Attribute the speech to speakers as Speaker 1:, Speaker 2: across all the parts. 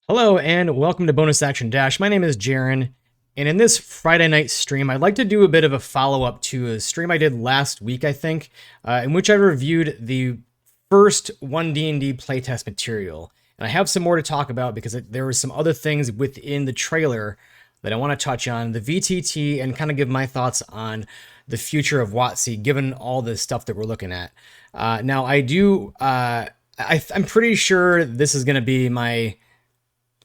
Speaker 1: Hello and welcome to Bonus Action Dash. My name is Jaren, and in this Friday night stream, I'd like to do a bit of a follow-up to a stream I did last week, I think, in which I reviewed the first OneDND playtest material. And I have some more to talk about because there were some other things within the trailer that I want to touch on, the VTT, and kind of give my thoughts on the future of WotC, given all the stuff that we're looking at. Now, I'm pretty sure this is going to be my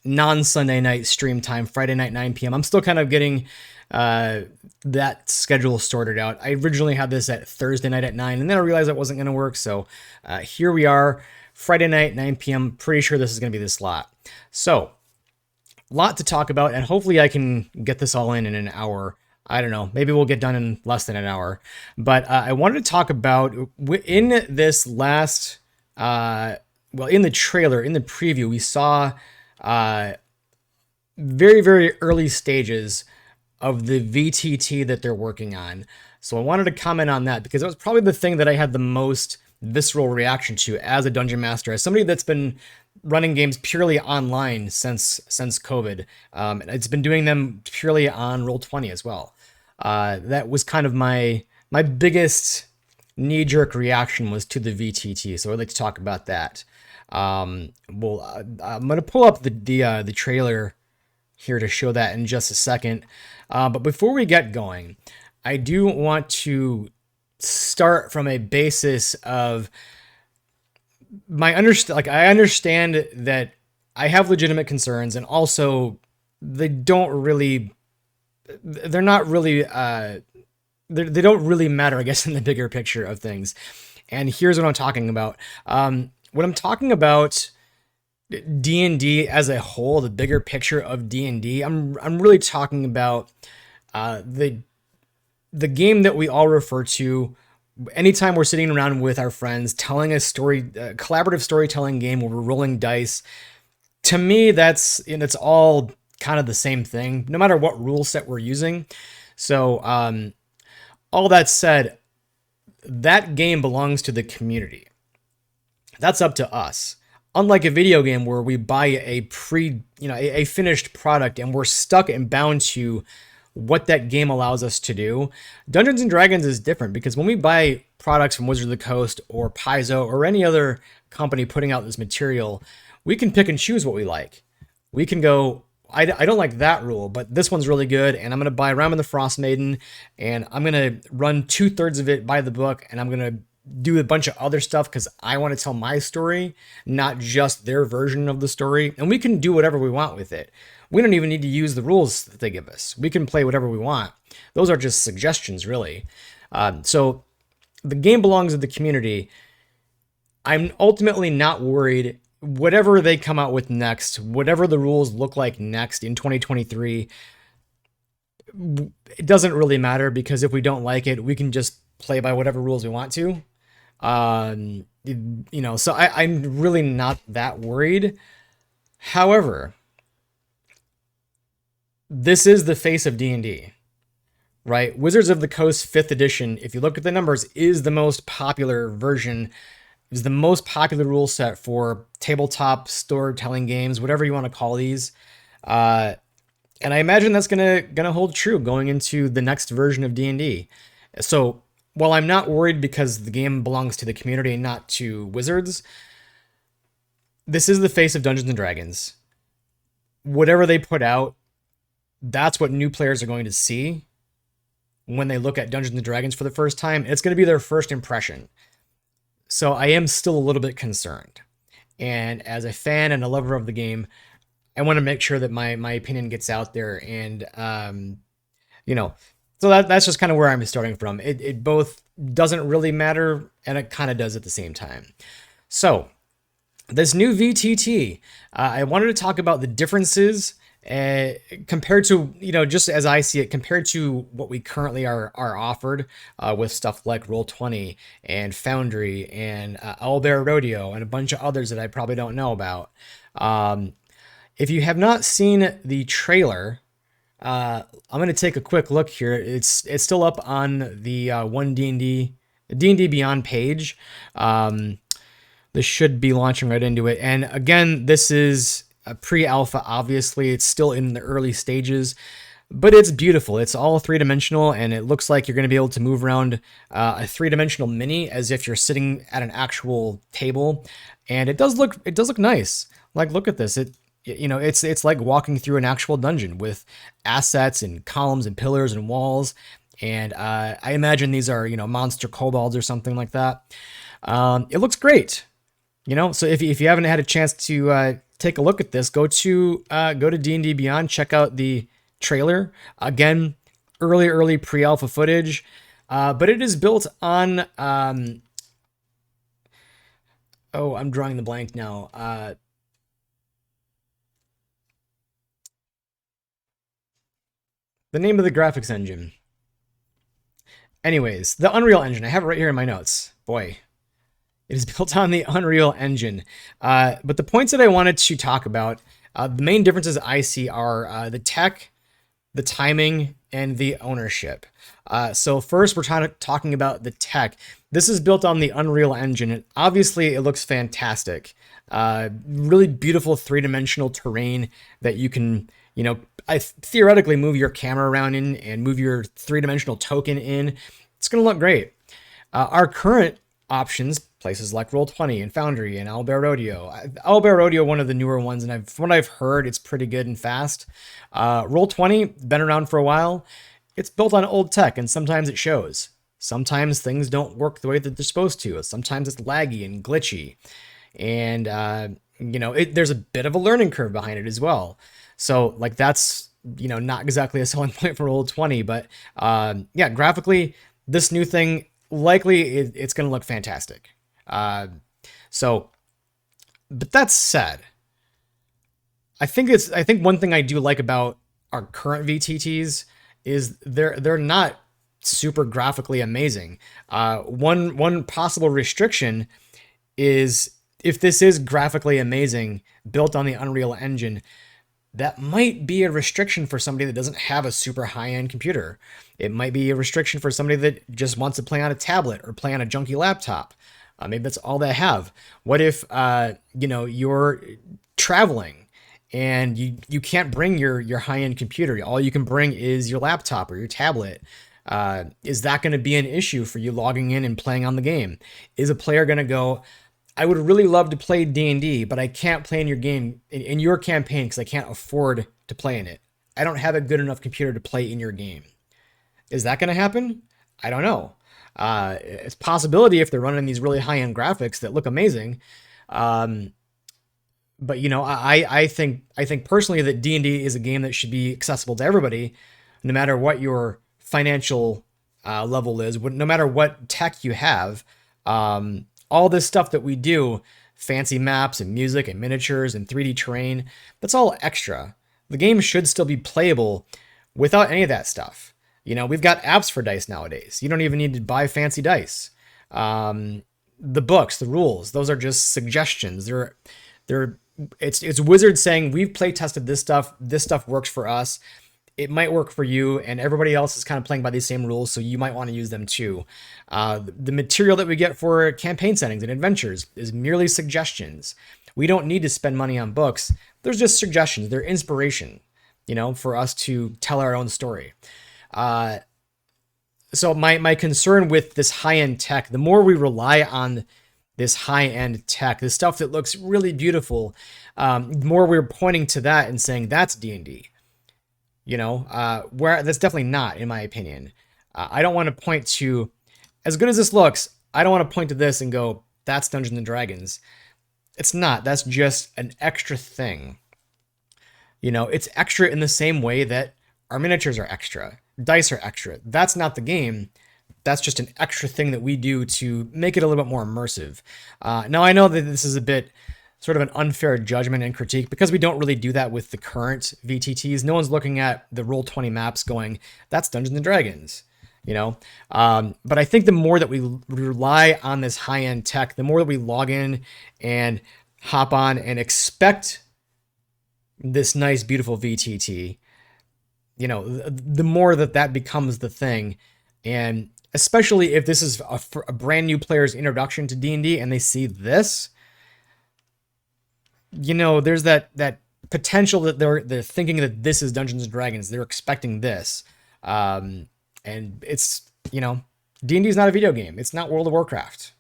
Speaker 1: non-Sunday night stream time, Friday night, 9 p.m. I'm still kind of getting that schedule sorted out. I originally had this at Thursday night at 9, and then I realized that wasn't going to work. So here we are, Friday night, 9 p.m. Pretty sure this is going to be the slot. So a lot to talk about, and hopefully I can get this all in an hour. I don't know. Maybe we'll get done in less than an hour. But I wanted to talk about, in this last, in the trailer, in the preview, we saw very, very early stages of the VTT that they're working on. So I wanted to comment on that because it was probably the thing that I had the most visceral reaction to as a dungeon master, as somebody that's been running games purely online since COVID. It's been doing them purely on Roll20 as well. That was kind of my biggest knee-jerk reaction was to the VTT. So I'd like to talk about that. I'm going to pull up the trailer here to show that in just a second. But before we get going, I do want to start from a basis of I understand that I have legitimate concerns, and also they don't really matter, I guess, in the bigger picture of things. And here's what I'm talking about. When I'm talking about D&D as a whole, the bigger picture of D&D, I'm really talking about the game that we all refer to anytime we're sitting around with our friends, telling a story, a collaborative storytelling game where we're rolling dice. To me, it's all kind of the same thing, no matter what rule set we're using. So all that said, that game belongs to the community. That's up to us. Unlike a video game where we buy a finished product and we're stuck and bound to what that game allows us to do, Dungeons and Dragons is different because when we buy products from Wizards of the Coast or Paizo or any other company putting out this material, we can pick and choose what we like. We can go, I don't like that rule, but this one's really good, and I'm going to buy Ram and the Frost Maiden, and I'm going to run 2/3 of it by the book, and I'm going to do a bunch of other stuff because I want to tell my story, not just their version of the story. And we can do whatever we want with it. We don't even need to use the rules that they give us. We can play whatever we want. Those are just suggestions, really. So the game belongs to the community. I'm ultimately not worried. Whatever they come out with next, whatever the rules look like next in 2023, it doesn't really matter because if we don't like it, we can just play by whatever rules we want to. So I'm really not that worried. However, this is the face of D&D, right? Wizards of the Coast 5th edition, if you look at the numbers, is the most popular version, is the most popular rule set for tabletop storytelling games, whatever you want to call these. And I imagine that's gonna hold true going into the next version of D&D. So while I'm not worried because the game belongs to the community and not to Wizards, this is the face of Dungeons and Dragons. Whatever they put out, that's what new players are going to see when they look at Dungeons and Dragons for the first time. It's going to be their first impression. So I am still a little bit concerned. And as a fan and a lover of the game, I want to make sure that my opinion gets out there. And, so that's just kind of where I'm starting from. It both doesn't really matter, and it kind of does at the same time. So this new VTT, I wanted to talk about the differences compared to, just as I see it, compared to what we currently are offered with stuff like Roll20 and Foundry and Owlbear Rodeo and a bunch of others that I probably don't know about. If you have not seen the trailer, I'm going to take a quick look here. It's still up on the OneDND, D&D Beyond page. This should be launching right into it. And again, this is pre-alpha, obviously. It's still in the early stages, but it's beautiful. It's all three-dimensional, and it looks like you're going to be able to move around a three-dimensional mini as if you're sitting at an actual table. And it does look nice. Like, look at this. It's like walking through an actual dungeon with assets and columns and pillars and walls. And I imagine these are, monster kobolds or something like that. It looks great. So if you haven't had a chance to take a look at this, go to D&D Beyond, check out the trailer. Again, early pre-alpha footage, but it is built on. I'm drawing the blank now. The name of the graphics engine. Anyways, the Unreal Engine. I have it right here in my notes. Boy, it is built on the Unreal Engine. But the points that I wanted to talk about, the main differences I see are the tech, the timing, and the ownership. So first, we're talking about the tech. This is built on the Unreal Engine, and obviously it looks fantastic. Really beautiful three-dimensional terrain that you can, I theoretically move your camera around in and move your three-dimensional token in. It's going to look great. Our current options, places like Roll20 and Foundry and Owlbear Rodeo. Owlbear Rodeo, one of the newer ones, and from what I've heard, it's pretty good and fast. Roll20, been around for a while. It's built on old tech, and sometimes it shows. Sometimes things don't work the way that they're supposed to. Sometimes it's laggy and glitchy. And, there's a bit of a learning curve behind it as well. So, like, that's, not exactly a selling point for Roll20, but, graphically, this new thing, likely it's going to look fantastic. But that said, I think one thing I do like about our current VTTs is they're not super graphically amazing. One possible restriction is if this is graphically amazing, built on the Unreal Engine, that might be a restriction for somebody that doesn't have a super high-end computer. It might be a restriction for somebody that just wants to play on a tablet or play on a junky laptop. Maybe that's all they have. What if, you're traveling and you can't bring your high-end computer? All you can bring is your laptop or your tablet. Is that going to be an issue for you logging in and playing on the game? Is a player going to go, I would really love to play D&D, but I can't play in your game, in your campaign, because I can't afford to play in it. I don't have a good enough computer to play in your game. Is that going to happen? I don't know. It's a possibility if they're running these really high-end graphics that look amazing. But I think personally that D&D is a game that should be accessible to everybody, no matter what your financial level is, no matter what tech you have. All this stuff that we do, fancy maps and music and miniatures and 3D terrain, that's all extra. The game should still be playable without any of that stuff. We've got apps for dice nowadays. You don't even need to buy fancy dice. The books, the rules, those are just suggestions. It's Wizards saying, we've play tested this stuff. This stuff works for us. It might work for you, and everybody else is kind of playing by these same rules, so you might want to use them too. The material that we get for campaign settings and adventures is merely suggestions. We don't need to spend money on books. There's just suggestions. They're inspiration, for us to tell our own story. So my concern with this high-end tech, the more we rely on this high-end tech, the stuff that looks really beautiful, the more we're pointing to that and saying that's D&D. Where that's definitely not, in my opinion. I don't want to point to, as good as this looks, I don't want to point to this and go, that's Dungeons and Dragons. It's not. That's just an extra thing. It's extra in the same way that our miniatures are extra. Dice are extra. That's not the game. That's just an extra thing that we do to make it a little bit more immersive. Now, I know that this is a bit sort of an unfair judgment and critique because we don't really do that with the current VTTs. No one's looking at the Roll20 maps going, that's Dungeons and Dragons, But I think the more that we rely on this high-end tech, the more that we log in and hop on and expect this nice, beautiful VTT, the more that becomes the thing. And especially if this is a brand new player's introduction to D&D and they see this, there's that potential that they're thinking that this is Dungeons and Dragons. They're expecting this, and it's, you know, D&D is not a video game. It's not World of Warcraft.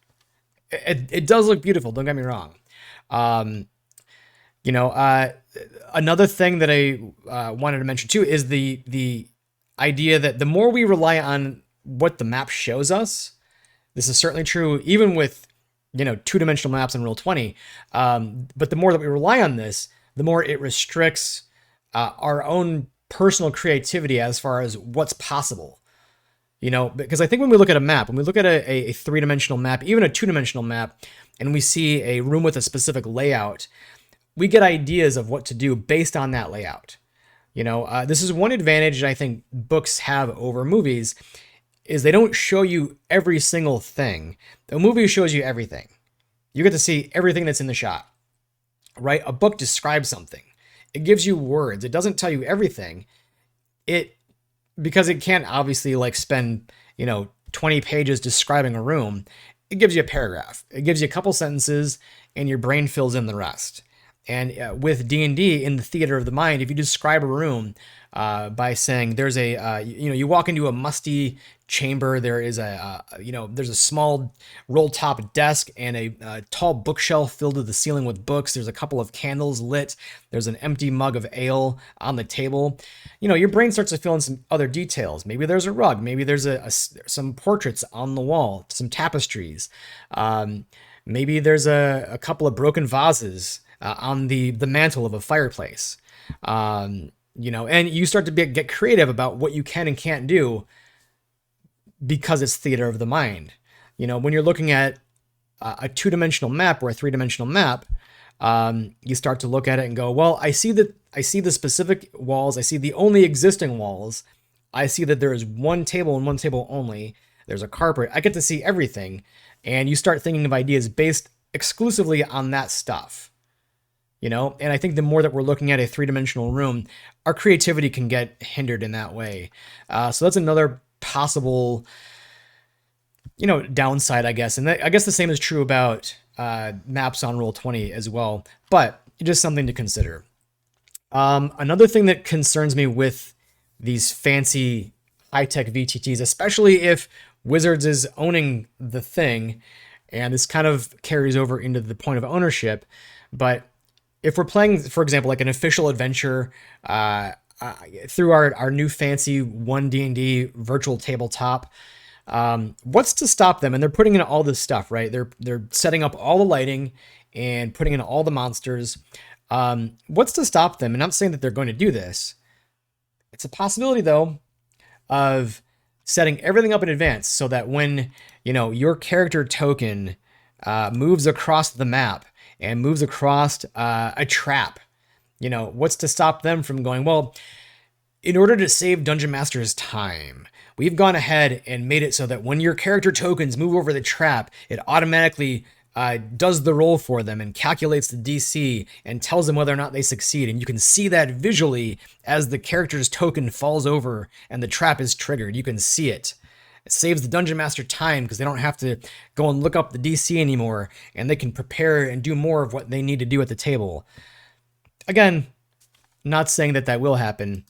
Speaker 1: It does look beautiful. Don't get me wrong. You know, another thing that I wanted to mention too is the idea that the more we rely on what the map shows us, this is certainly true even with, you know, two-dimensional maps in Roll20. But the more that we rely on this, the more it restricts our own personal creativity as far as what's possible. You know, because I think when we look at a map, when we look at a three-dimensional map, even a two-dimensional map, and we see a room with a specific layout, we get ideas of what to do based on that layout. You know, this is one advantage I think books have over movies, is they don't show you every single thing. The movie shows you everything. You get to see everything that's in the shot, right? A book describes something. It gives you words. It doesn't tell you everything. Because it can't obviously like spend, you know, 20 pages describing a room. It gives you a paragraph. It gives you a couple sentences and your brain fills in the rest. And with D&D in the theater of the mind, if you describe a room by saying there's a, you know, you walk into a musty chamber, there is you know, there's a small roll top desk and a tall bookshelf filled to the ceiling with books. There's a couple of candles lit. There's an empty mug of ale on the table. You know, your brain starts to fill in some other details. Maybe there's a rug. Maybe there's some portraits on the wall, some tapestries. Maybe there's a couple of broken vases on the mantle of a fireplace. You know, and you start to get creative about what you can and can't do because it's theater of the mind. You know, when you're looking at a two-dimensional map or a three-dimensional map, you start to look at it and go, well, I see the specific walls. I see the only existing walls. I see that there is one table and one table only. There's a carpet. I get to see everything. And you start thinking of ideas based exclusively on that stuff. You know, and I think the more that we're looking at a three-dimensional room, our creativity can get hindered in that way. So that's another possible, you know, downside, I guess. And I guess the same is true about maps on Roll20 as well, but just something to consider. Another thing that concerns me with these fancy high-tech VTTs, especially if Wizards is owning the thing, and this kind of carries over into the point of ownership, but if we're playing, for example, like an official adventure through our new fancy OneDND virtual tabletop, what's to stop them? And they're putting in all this stuff, right? They're setting up all the lighting and putting in all the monsters. What's to stop them? And I'm not saying that they're going to do this. It's a possibility, though, of setting everything up in advance so that when, you know, your character token moves across the map and moves across a trap, you know, what's to stop them from going, well, in order to save Dungeon Master's time, we've gone ahead and made it so that when your character tokens move over the trap, it automatically does the roll for them and calculates the DC and tells them whether or not they succeed. And you can see that visually as the character's token falls over and the trap is triggered. You can see it. It saves the Dungeon Master time because they don't have to go and look up the DC anymore, and they can prepare and do more of what they need to do at the table. Again, not saying that will happen.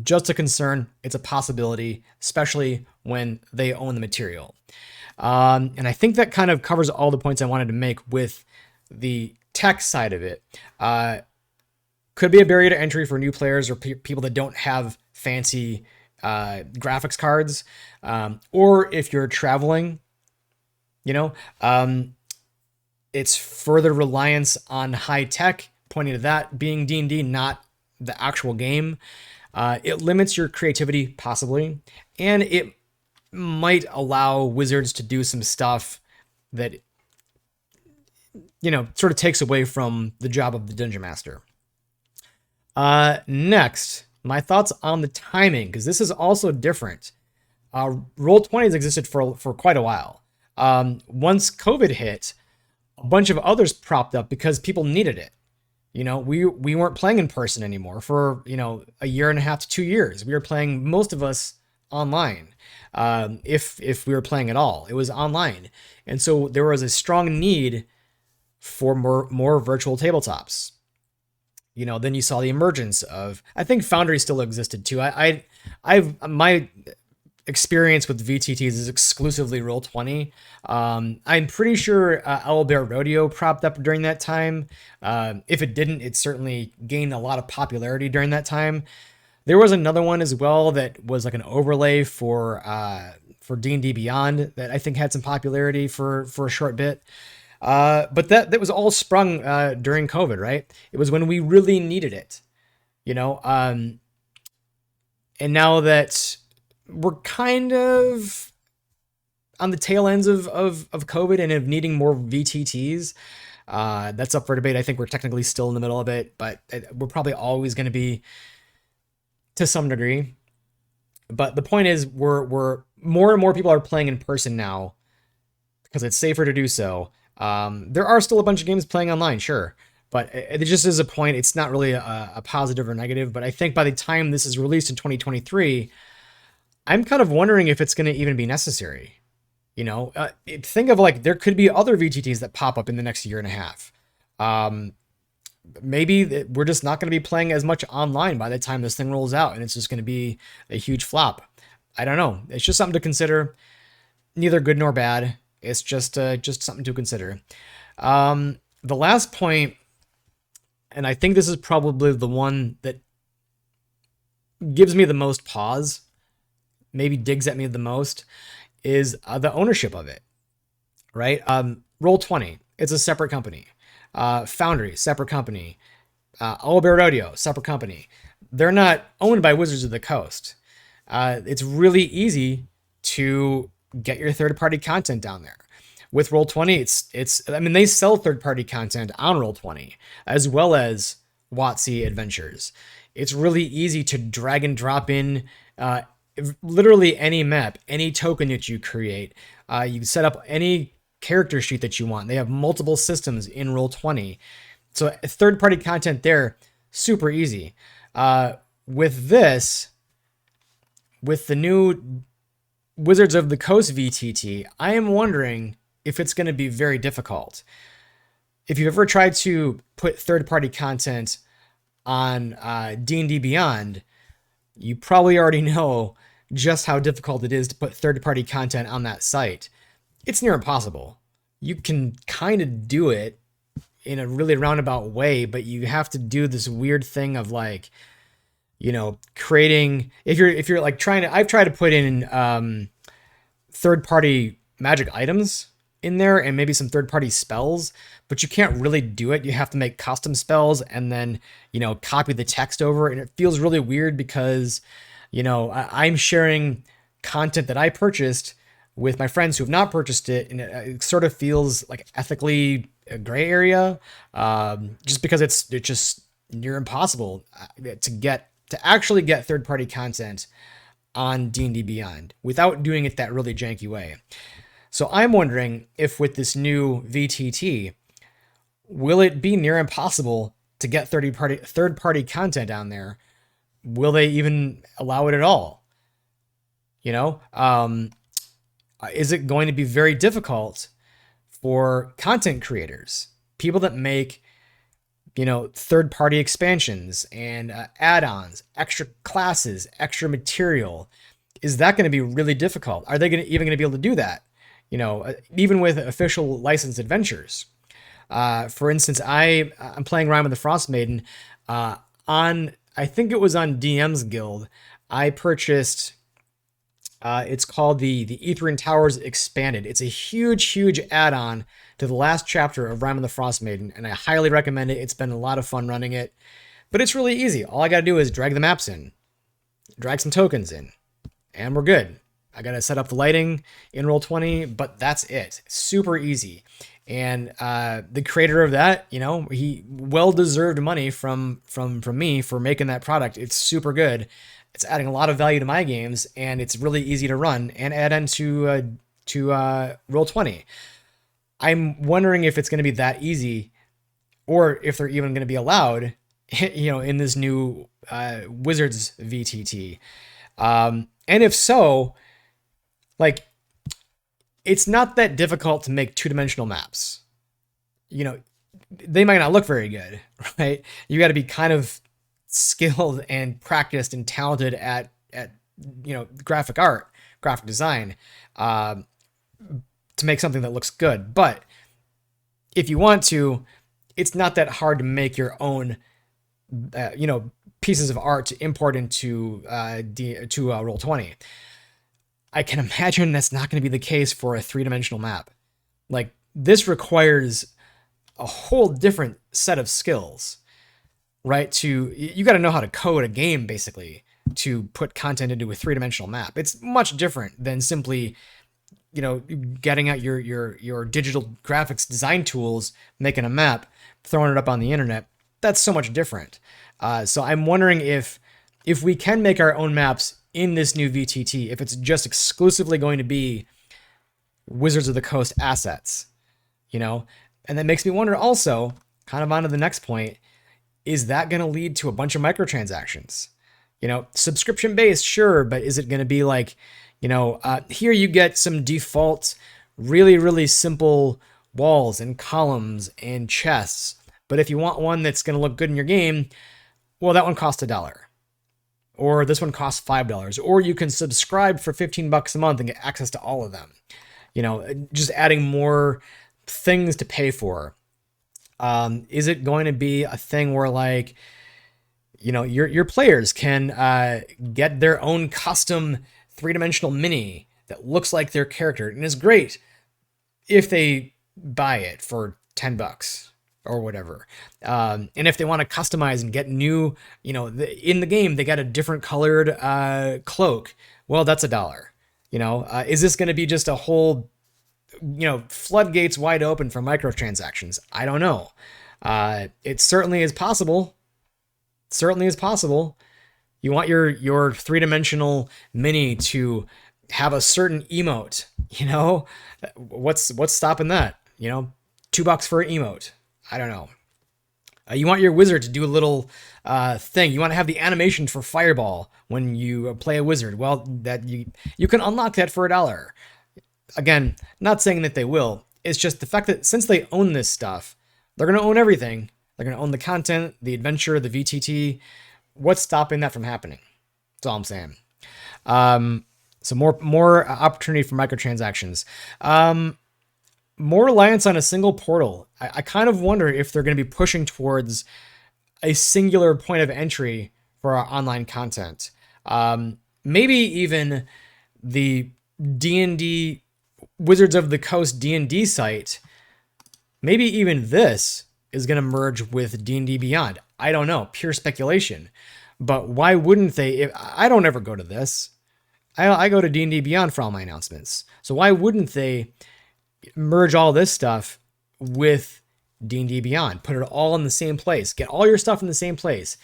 Speaker 1: Just a concern. It's a possibility, especially when they own the material. And I think that kind of covers all the points I wanted to make with the tech side of it. Could be a barrier to entry for new players or people that don't have fancy graphics cards, or if you're traveling, you know, it's further reliance on high tech, pointing to that being D&D, not the actual game. It limits your creativity possibly, and it might allow Wizards to do some stuff that, you know, sort of takes away from the job of the Dungeon Master. Next, my thoughts on the timing, because this is also different. Roll20 has existed for quite a while. Once COVID hit, a bunch of others propped up because people needed it. You know, we weren't playing in person anymore for, you know, a year and a half to 2 years. We were playing, most of us, online. If we were playing at all, it was online. And so there was a strong need for more virtual tabletops. Then you saw the emergence of, I think Foundry still existed too. My experience with VTTs is exclusively Roll20. I'm pretty sure Owlbear Rodeo propped up during that time. If it didn't, it certainly gained a lot of popularity during that time. There was another one as well that was like an overlay for D&D Beyond that I think had some popularity for a short bit. But that was all sprung during COVID, right? It was when we really needed it, you know. And now that we're kind of on the tail ends of COVID and of needing more VTTs, that's up for debate. I think we're technically still in the middle of it, but we're probably always going to be to some degree. But the point is, we're more and more people are playing in person now because it's safer to do so. There are still a bunch of games playing online, sure, but it just is a point. It's not really a positive or negative, but I think by the time this is released in 2023, I'm kind of wondering if it's going to even be necessary. Think of like there could be other VTTs that pop up in the next year and a half. Maybe we're just not going to be playing as much online by the time this thing rolls out, and it's just going to be a huge flop. I don't know. It's just something to consider. Neither good nor bad. It's just something to consider. The last point, and I think this is probably the one that gives me the most pause, maybe digs at me the most, is the ownership of it, right? Roll20, it's a separate company. Foundry, separate company. Owlbear Rodeo, separate company. They're not owned by Wizards of the Coast. It's really easy to get your third-party content down there. With Roll20, they sell third-party content on Roll20, as well as WotC adventures. It's really easy to drag and drop in literally any map, any token that you create. You can set up any character sheet that you want. They have multiple systems in Roll20. So third-party content there, super easy. With the new Wizards of the Coast VTT, I am wondering if it's going to be very difficult. If you've ever tried to put third-party content on D&D Beyond, you probably already know just how difficult it is to put third-party content on that site. It's near impossible. You can kind of do it in a really roundabout way, but you have to do this weird thing of like, creating, if you're like I've tried to put in third-party magic items in there and maybe some third-party spells, but you can't really do it. You have to make custom spells and then, copy the text over. And it feels really weird because, I'm sharing content that I purchased with my friends who have not purchased it. And it sort of feels like ethically a gray area, just because it's just near impossible to actually get third-party content on D&D Beyond without doing it that really janky way. So I'm wondering if with this new VTT, will it be near impossible to get third-party content on there? Will they even allow it at all? Is it going to be very difficult for content creators, people that make, third-party expansions and add-ons, extra classes, extra material? Is that going to be really difficult? Are they even going to be able to do that? Even with official licensed adventures. For instance, I'm playing Rime of the Frost Maiden I think it was on DM's Guild. I purchased, it's called the Etherian Towers Expanded. It's a huge add-on to the last chapter of Rime of the Frost Maiden, and I highly recommend it. It's been a lot of fun running it, but it's really easy. All I got to do is drag the maps in, drag some tokens in, and we're good. I got to set up the lighting in Roll20, but that's it. Super easy. And the creator of that, he well-deserved money from me for making that product. It's super good. It's adding a lot of value to my games, and it's really easy to run and add into Roll20. I'm wondering if it's going to be that easy, or if they're even going to be allowed, in this new Wizards VTT. And if so, it's not that difficult to make two-dimensional maps. they might not look very good, right? You got to be kind of skilled and practiced and talented at graphic art, graphic design, uh, to make something that looks good. But if you want to, it's not that hard to make your own, pieces of art to import into Roll20. I can imagine that's not going to be the case for a three-dimensional map. Like, this requires a whole different set of skills, right? You got to know how to code a game, basically, to put content into a three-dimensional map. It's much different than simply, getting out your digital graphics design tools, making a map, throwing it up on the internet. That's so much different. So I'm wondering if we can make our own maps in this new VTT, if it's just exclusively going to be Wizards of the Coast assets, And that makes me wonder also, kind of on to the next point, is that going to lead to a bunch of microtransactions? Subscription based, sure, but is it going to be like, here you get some default, really, really simple walls and columns and chests. But if you want one that's going to look good in your game, well, that one costs $1. Or this one costs $5. Or you can subscribe for $15 a month and get access to all of them. Just adding more things to pay for. Is it going to be a thing where, like, your players can get their own custom three-dimensional mini that looks like their character and is great if they buy it for $10 or whatever. And if they want to customize and get new, in the game, they got a different colored cloak. Well, that's $1. Is this going to be just a whole, floodgates wide open for microtransactions? I don't know. It certainly is possible. You want your three-dimensional mini to have a certain emote, what's stopping that? $2 for an emote. I don't know. You want your wizard to do a little thing. You want to have the animation for fireball when you play a wizard. Well, that you can unlock that for $1. Again, not saying that they will. It's just the fact that since they own this stuff, they're going to own everything. They're going to own the content, the adventure, the VTT. What's stopping that from happening? That's all I'm saying. So more opportunity for microtransactions. More reliance on a single portal. I kind of wonder if they're going to be pushing towards a singular point of entry for our online content. Maybe even the D&D Wizards of the Coast D&D site. Maybe even this is going to merge with D&D Beyond. I don't know, pure speculation. But why wouldn't they? I don't ever go to this. I go to D&D Beyond for all my announcements. So why wouldn't they merge all this stuff with D&D Beyond? Put it all in the same place. Get all your stuff in the same place.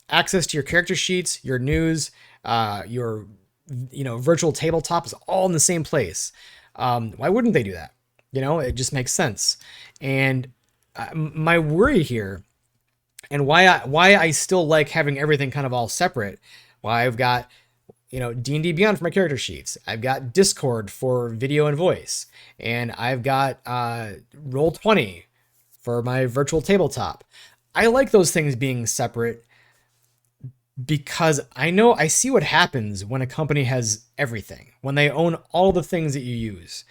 Speaker 1: Access to your character sheets, your news, your virtual tabletop is all in the same place. Why wouldn't they do that? It just makes sense. And my worry here, and why I still like having everything kind of all separate, why I've got D&D Beyond for my character sheets, I've got Discord for video and voice, and I've got Roll20 for my virtual tabletop. I like those things being separate because I see what happens when a company has everything, when they own all the things that you use.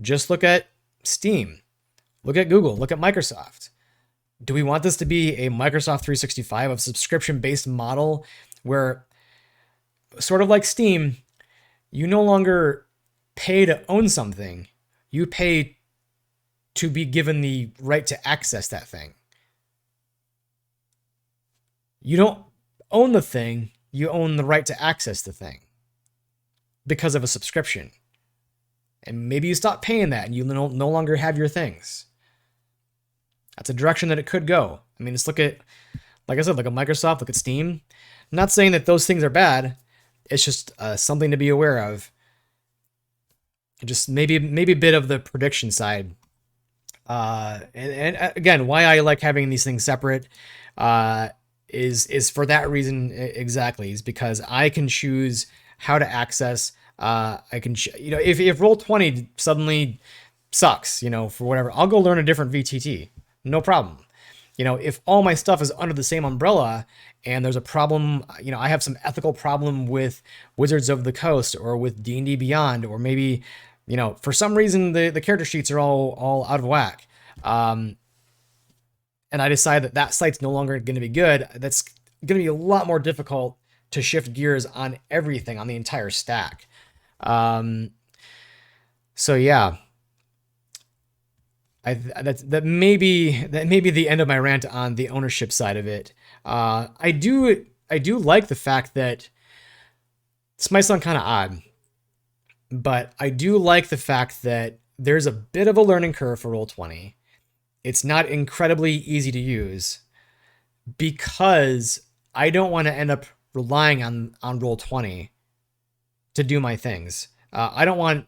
Speaker 1: Just look at Steam, look at Google, look at Microsoft. Do we want this to be a Microsoft 365 of subscription-based model where, sort of like Steam, you no longer pay to own something, you pay to be given the right to access that thing? You don't own the thing, you own the right to access the thing because of a subscription. And maybe you stop paying that and you no longer have your things. That's a direction that it could go. I mean, just look at, like I said, look at Microsoft, look at Steam. I'm not saying that those things are bad. It's just something to be aware of. Just maybe a bit of the prediction side. And again, why I like having these things separate is for that reason exactly. Is because I can choose how to access. I can, if Roll20 suddenly sucks, for whatever, I'll go learn a different VTT. no problem. If all my stuff is under the same umbrella and there's a problem, I have some ethical problem with Wizards of the Coast or with D&D Beyond, or maybe, for some reason the character sheets are all out of whack. And I decide that site's no longer going to be good. That's going to be a lot more difficult to shift gears on everything, on the entire stack. So yeah, that may be the end of my rant on the ownership side of it. I do like the fact that this might sound kind of odd, but I do like the fact that there's a bit of a learning curve for Roll20. It's not incredibly easy to use because I don't want to end up relying on Roll20 to do my things. I don't want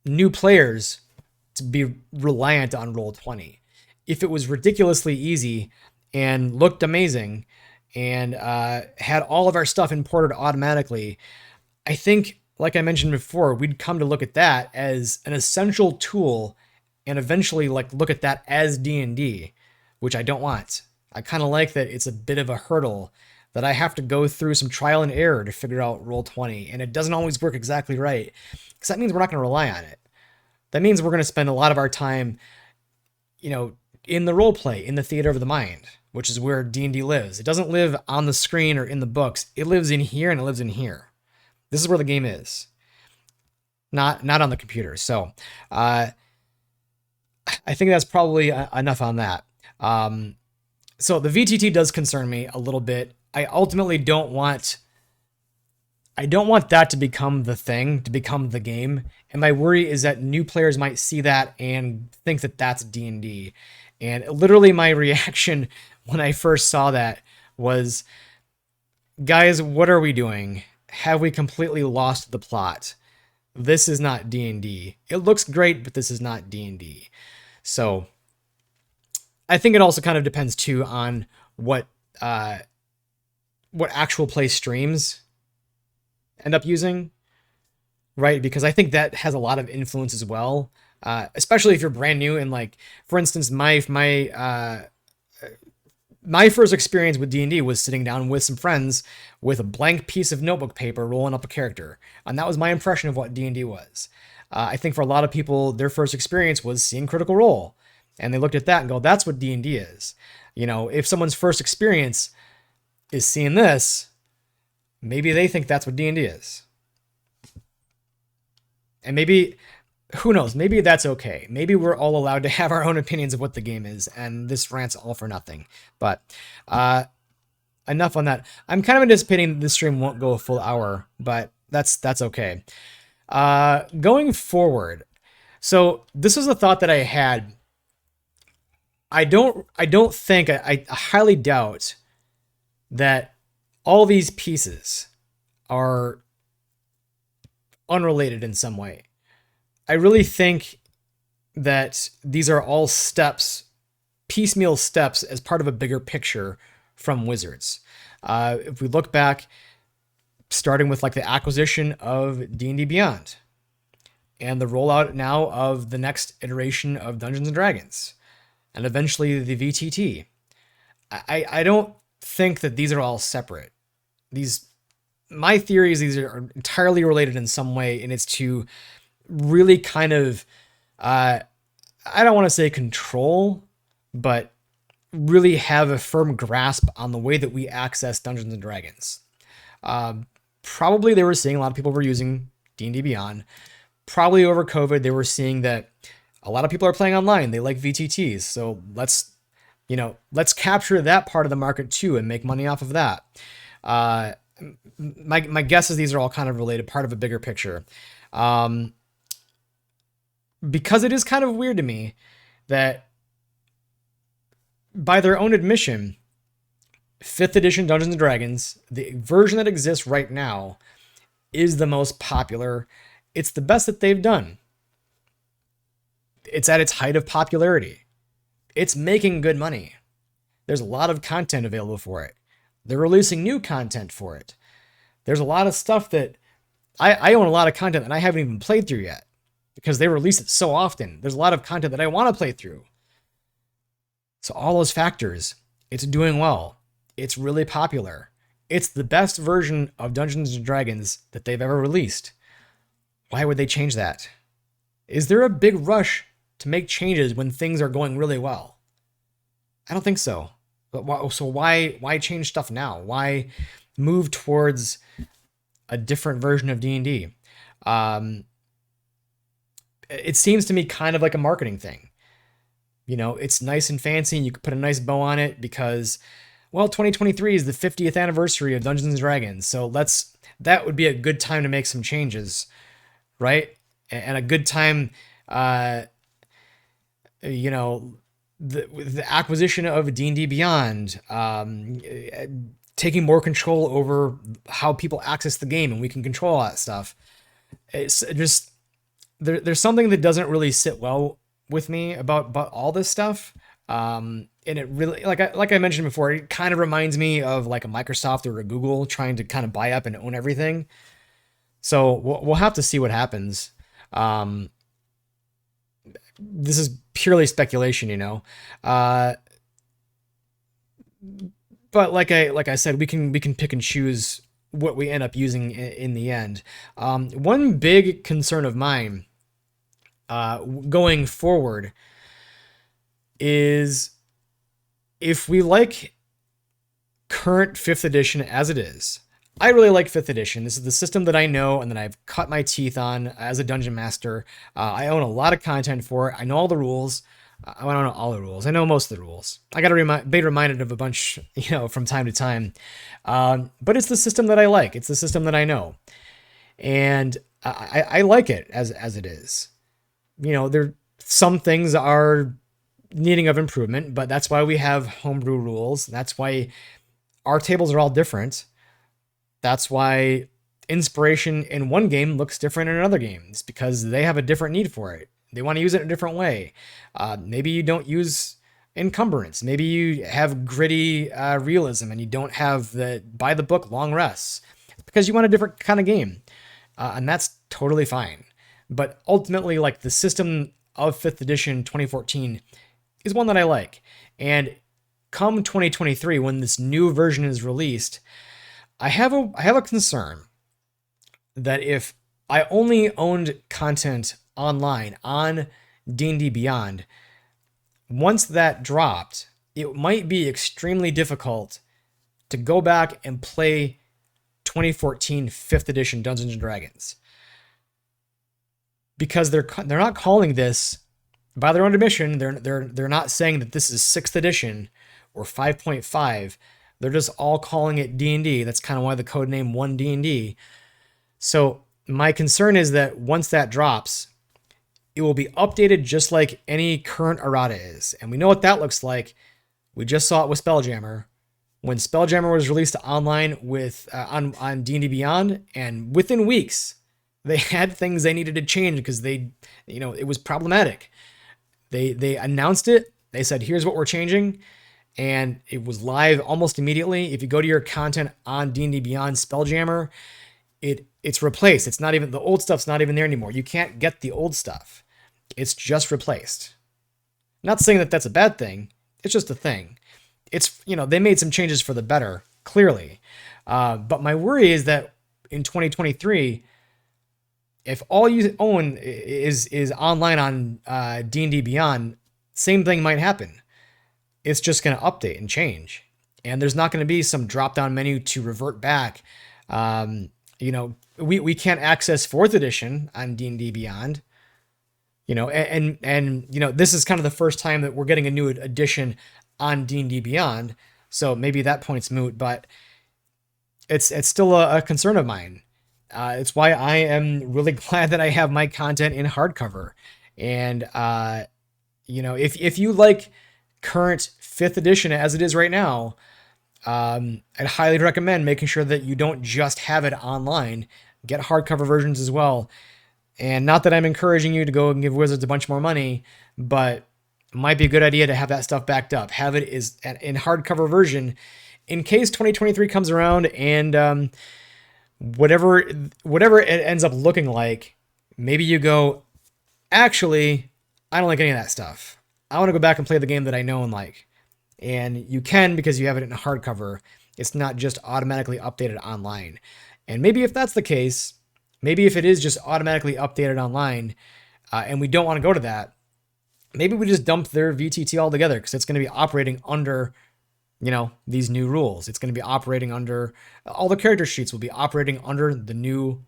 Speaker 1: new players to be reliant on Roll20. If it was ridiculously easy and looked amazing and had all of our stuff imported automatically, I think, like I mentioned before, we'd come to look at that as an essential tool and eventually look at that as D&D, which I don't want. I kind of like that it's a bit of a hurdle that I have to go through some trial and error to figure out Roll20, and it doesn't always work exactly right, because that means we're not going to rely on it. That means we're going to spend a lot of our time, in the role play, in the theater of the mind, which is where D&D lives. It doesn't live on the screen or in the books. It lives in here, and it lives in here. This is where the game is, not on the computer. So I think that's probably enough on that. So the VTT does concern me a little bit. I ultimately don't want that to become the thing, to become the game. And my worry is that new players might see that and think that that's D&D. And literally my reaction when I first saw that was, guys, what are we doing? Have we completely lost the plot? This is not D&D. It looks great, but this is not D&D. So I think it also kind of depends too on what actual play streams end up using, right? Because I think that has a lot of influence as well, especially if you're brand new. And for instance, my first experience with D&D was sitting down with some friends with a blank piece of notebook paper, rolling up a character, and that was my impression of what D&D was. I think for a lot of people, their first experience was seeing Critical Role, and they looked at that and go, "That's what D&D is." If someone's first experience is seeing this, maybe they think that's what D&D is. And maybe, who knows, maybe that's okay. Maybe we're all allowed to have our own opinions of what the game is, and this rant's all for nothing. But enough on that. I'm kind of anticipating this stream won't go a full hour, but that's okay. Going forward, so this is a thought that I had. I highly doubt that all these pieces are unrelated in some way. I really think that these are all steps, piecemeal steps, as part of a bigger picture from Wizards. If we look back, starting with the acquisition of D&D Beyond and the rollout now of the next iteration of Dungeons and Dragons and eventually the VTT, I don't think that these are all separate. My theory is these are entirely related in some way, and it's to really kind of, I don't want to say control, but really have a firm grasp on the way that we access Dungeons and Dragons. Probably they were seeing a lot of people were using D&D Beyond. Probably over COVID, they were seeing that a lot of people are playing online. They like VTTs. So let's capture that part of the market too and make money off of that. My guess is these are all kind of related, part of a bigger picture. Because it is kind of weird to me that by their own admission, 5th edition Dungeons and Dragons, the version that exists right now, is the most popular. It's the best that they've done. It's at its height of popularity. It's making good money. There's a lot of content available for it. They're releasing new content for it. There's a lot of stuff that I own a lot of content that I haven't even played through yet because they release it so often. There's a lot of content that I want to play through. So all those factors, it's doing well. It's really popular. It's the best version of Dungeons and Dragons that they've ever released. Why would they change that? Is there a big rush to make changes when things are going really well? I don't think so. So why change stuff now? Why move towards a different version of D&D? It seems to me kind of like a marketing thing. It's nice and fancy and you could put a nice bow on it because, well, 2023 is the 50th anniversary of Dungeons and Dragons. So that would be a good time to make some changes, right? And a good time, the acquisition of D&D Beyond, taking more control over how people access the game and we can control all that stuff. It's just, there's something that doesn't really sit well with me about all this stuff. And it really, like I mentioned before, it kind of reminds me of like a Microsoft or a Google trying to kind of buy up and own everything. So we'll have to see what happens. This is purely speculation, but like I said, we can pick and choose what we end up using in the end. One big concern of mine going forward is if we like current 5th edition as it is. I really like 5th edition. This is the system that I know and that I've cut my teeth on as a dungeon master. I own a lot of content for it. I know all the rules. I don't know all the rules. I know most of the rules. I got to be reminded of a bunch, from time to time. But it's the system that I like. It's the system that I know. And I like it as it is. Some things are needing of improvement, but that's why we have homebrew rules. That's why our tables are all different. That's why inspiration in one game looks different in another game. It's because they have a different need for it. They want to use it in a different way. Maybe you don't use encumbrance. Maybe you have gritty realism and you don't have the by the book long rests. It's because you want a different kind of game. And that's totally fine. But ultimately, like the system of 5th edition 2014 is one that I like. And come 2023, when this new version is released, I have a concern that if I only owned content online on D&D Beyond, once that dropped, it might be extremely difficult to go back and play 2014 5th edition Dungeons and Dragons. Because they're not calling this by their own admission. They're not saying that this is 6th edition or 5.5. They're just all calling it D&D. That's kind of why the code name OneDND. So my concern is that once that drops, it will be updated just like any current errata is. And we know what that looks like. We just saw it with Spelljammer. When Spelljammer was released online with on D&D Beyond, and within weeks, they had things they needed to change because it was problematic. They announced it. They said, here's what we're changing. And it was live almost immediately. If you go to your content on D&D Beyond Spelljammer, it's replaced. It's not even, the old stuff's not even there anymore. You can't get the old stuff. It's just replaced. Not saying that that's a bad thing. It's just a thing. It's, they made some changes for the better, clearly. But my worry is that in 2023, if all you own is online on D&D Beyond, same thing might happen. It's just going to update and change. And there's not going to be some drop-down menu to revert back. We can't access 4th edition on D&D Beyond. This is kind of the first time that we're getting a new edition on D&D Beyond. So maybe that point's moot, but it's still a concern of mine. It's why I am really glad that I have my content in hardcover. And, if you like current 5th edition as it is right now, I'd highly recommend making sure that you don't just have it online. Get hardcover versions as well. And not that I'm encouraging you to go and give Wizards a bunch more money, but it might be a good idea to have that stuff backed up. Have it in hardcover version in case 2023 comes around and whatever it ends up looking like, maybe you go, actually, I don't like any of that stuff. I want to go back and play the game that I know and like. And you can because you have it in hardcover. It's not just automatically updated online. And maybe if that's the case, maybe if it is just automatically updated online, and we don't want to go to that, maybe we just dump their VTT altogether because it's going to be operating under, these new rules. It's going to be operating under, all the character sheets will be operating under the new,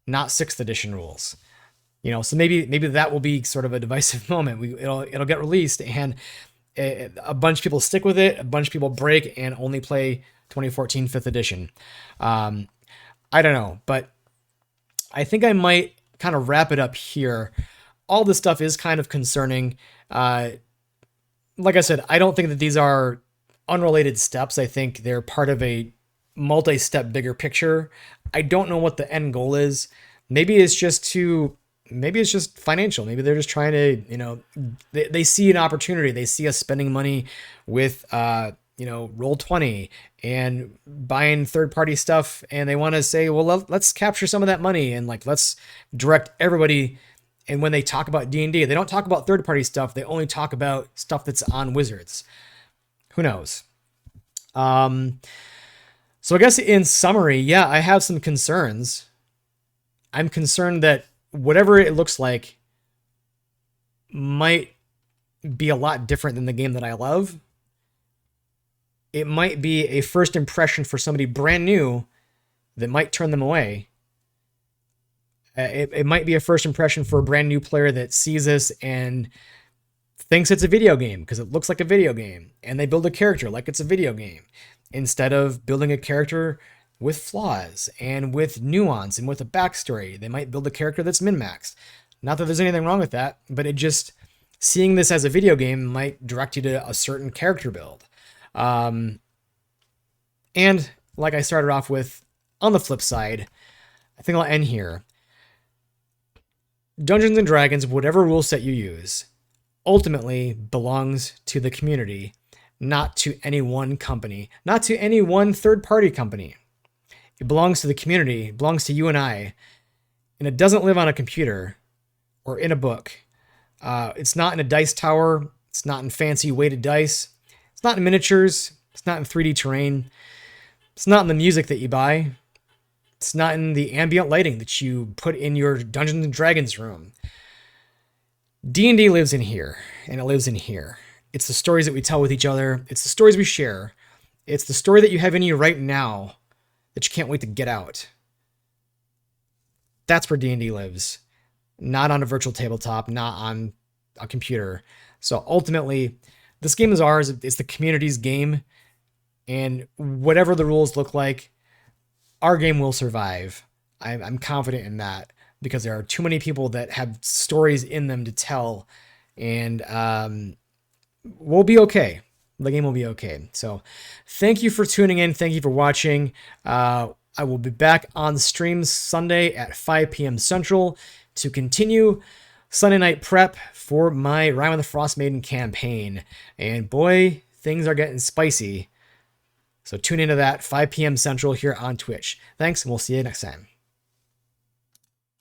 Speaker 1: not 6th edition rules. So maybe that will be sort of a divisive moment. It'll get released and a bunch of people stick with it, a bunch of people break and only play 2014 5th edition. I don't know, but I think I might kind of wrap it up here. All this stuff is kind of concerning. Like I said, I don't think that these are unrelated steps. I think they're part of a multi-step bigger picture. I don't know what the end goal is. Maybe it's just financial. Maybe they're just trying to, they see an opportunity. They see us spending money with, Roll20 and buying third-party stuff, and they want to say, well, let's capture some of that money and let's direct everybody. And when they talk about D&D, they don't talk about third-party stuff. They only talk about stuff that's on Wizards. Who knows? So I guess in summary, yeah, I have some concerns. I'm concerned that whatever it looks like might be a lot different than the game that I love. It might be a first impression for somebody brand new that might turn them away. It might be a first impression for a brand new player that sees this and thinks it's a video game because it looks like a video game, and they build a character like it's a video game instead of building a character with flaws and with nuance and with a backstory. They might build a character that's min-maxed. Not that there's anything wrong with that, but seeing this as a video game might direct you to a certain character build. And like I started off with, on the flip side, I think I'll end here. Dungeons and Dragons, whatever rule set you use, ultimately belongs to the community, not to any one company, not to any one third-party company. It belongs to the community, it belongs to you and I, and it doesn't live on a computer or in a book. It's not in a dice tower. It's not in fancy weighted dice. It's not in miniatures. It's not in 3D terrain. It's not in the music that you buy. It's not in the ambient lighting that you put in your Dungeons and Dragons room. D&D lives in here, and it lives in here. It's the stories that we tell with each other. It's the stories we share. It's the story that you have in you right now that you can't wait to get out. That's where D&D lives. Not on a virtual tabletop, not on a computer. So ultimately, this game is ours. It's the community's game. And whatever the rules look like, our game will survive. I'm confident in that because there are too many people that have stories in them to tell. And we'll be okay. The game will be okay. So thank you for tuning in. Thank you for watching. I will be back on stream Sunday at 5 p.m. Central to continue Sunday night prep for my Rime of the Frost Maiden campaign. And boy, things are getting spicy. So tune into that 5 p.m. Central here on Twitch. Thanks, and we'll see you next time.